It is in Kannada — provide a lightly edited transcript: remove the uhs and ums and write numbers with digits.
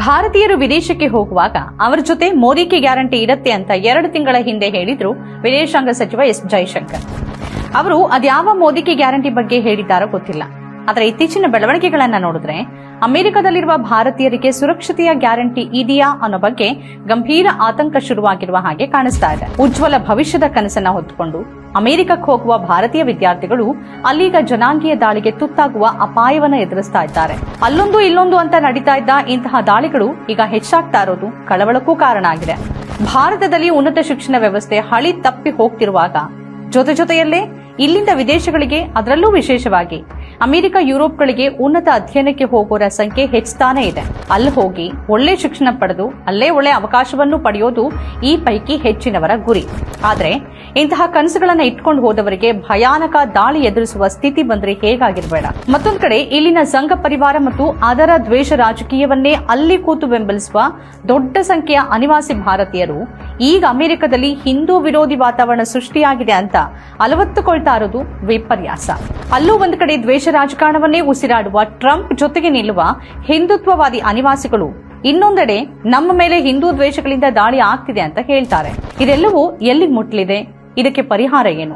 ಭಾರತೀಯರು ವಿದೇಶಕ್ಕೆ ಹೋಗುವಾಗ ಅವರ ಜೊತೆ ಮೋದಿಗೆ ಗ್ಯಾರಂಟಿ ಇರುತ್ತೆ ಅಂತ 2 ತಿಂಗಳ ಹಿಂದೆ ಹೇಳಿದ್ರು ವಿದೇಶಾಂಗ ಸಚಿವ ಎಸ್ ಜೈಶಂಕರ್. ಅವರು ಅದ್ಯಾವ ಮೋದಿಗೆ ಗ್ಯಾರಂಟಿ ಬಗ್ಗೆ ಹೇಳಿದ್ದಾರೋ ಗೊತ್ತಿಲ್ಲ. ಆದರೆ ಇತ್ತೀಚಿನ ಬೆಳವಣಿಗೆಗಳನ್ನ ನೋಡಿದ್ರೆ ಅಮೆರಿಕದಲ್ಲಿರುವ ಭಾರತೀಯರಿಗೆ ಸುರಕ್ಷತೆಯ ಗ್ಯಾರಂಟಿ ಇದೆಯಾ ಅನ್ನೋ ಬಗ್ಗೆ ಗಂಭೀರ ಆತಂಕ ಶುರುವಾಗಿರುವ ಹಾಗೆ ಕಾಣಿಸ್ತಾ ಇದೆ. ಉಜ್ವಲ ಭವಿಷ್ಯದ ಕನಸನ್ನ ಹೊತ್ತುಕೊಂಡು ಅಮೆರಿಕಕ್ಕೆ ಹೋಗುವ ಭಾರತೀಯ ವಿದ್ಯಾರ್ಥಿಗಳು ಅಲ್ಲೀಗ ಜನಾಂಗೀಯ ದಾಳಿಗೆ ತುತ್ತಾಗುವ ಅಪಾಯವನ್ನ ಎದುರಿಸ್ತಾ ಇದ್ದಾರೆ. ಅಲ್ಲೊಂದು ಇಲ್ಲೊಂದು ಅಂತ ನಡೀತಾ ಇದ್ದ ಇಂತಹ ದಾಳಿಗಳು ಈಗ ಹೆಚ್ಚಾಗ್ತಾ ಇರೋದು ಕಳವಳಕ್ಕೂ ಕಾರಣ ಆಗಿದೆ. ಭಾರತದಲ್ಲಿ ಉನ್ನತ ಶಿಕ್ಷಣ ವ್ಯವಸ್ಥೆ ಹಳಿ ತಪ್ಪಿ ಹೋಗ್ತಿರುವಾಗ ಜೊತೆಯಲ್ಲೇ ಇಲ್ಲಿಂದ ವಿದೇಶಗಳಿಗೆ, ಅದರಲ್ಲೂ ವಿಶೇಷವಾಗಿ ಅಮೆರಿಕ, ಯುರೋಪ್ಗಳಿಗೆ ಉನ್ನತ ಅಧ್ಯಯನಕ್ಕೆ ಹೋಗೋರ ಸಂಖ್ಯೆ ಹೆಚ್ಚುತ್ತಾನೆ ಇದೆ. ಅಲ್ಲಿ ಹೋಗಿ ಒಳ್ಳೆ ಶಿಕ್ಷಣ ಪಡೆದು ಅಲ್ಲೇ ಒಳ್ಳೆ ಅವಕಾಶವನ್ನು ಪಡೆಯೋದು ಈ ಪೈಕಿ ಹೆಚ್ಚಿನವರ ಗುರಿ. ಆದರೆ ಇಂತಹ ಕನಸುಗಳನ್ನ ಇಟ್ಕೊಂಡು ಹೋದವರಿಗೆ ಭಯಾನಕ ದಾಳಿ ಎದುರಿಸುವ ಸ್ಥಿತಿ ಬಂದ್ರೆ ಹೇಗಾಗಿರಬೇಡ. ಮತ್ತೊಂದು ಕಡೆ ಇಲ್ಲಿನ ಸಂಘ ಪರಿವಾರ ಮತ್ತು ಅದರ ದ್ವೇಷ ರಾಜಕೀಯವನ್ನೇ ಅಲ್ಲಿ ಕೂತು ಬೆಂಬಲಿಸುವ ದೊಡ್ಡ ಸಂಖ್ಯೆಯ ಅನಿವಾಸಿ ಭಾರತೀಯರು ಈಗ ಅಮೆರಿಕದಲ್ಲಿ ಹಿಂದೂ ವಿರೋಧಿ ವಾತಾವರಣ ಸೃಷ್ಟಿಯಾಗಿದೆ ಅಂತ ಅಲವತ್ತುಕೊಳ್ತಾ ಇರೋದು ವಿಪರ್ಯಾಸ. ಅಲ್ಲೂ ಒಂದು ಕಡೆ ದ್ವೇಷ ರಾಜಕಾರಣವನ್ನೇ ಉಸಿರಾಡುವ ಟ್ರಂಪ್ ಜೊತೆಗೆ ನಿಲ್ಲುವ ಹಿಂದುತ್ವವಾದಿ ಅನಿವಾಸಿಗಳು ಇನ್ನೊಂದೆಡೆ ನಮ್ಮ ಮೇಲೆ ಹಿಂದೂ ದ್ವೇಷಗಳಿಂದ ದಾಳಿ ಆಗ್ತಿದೆ ಅಂತ ಹೇಳ್ತಾರೆ. ಇದೆಲ್ಲವೂ ಎಲ್ಲಿಗೆ ಮುಟ್ಲಿದೆ? ಇದಕ್ಕೆ ಪರಿಹಾರ ಏನು?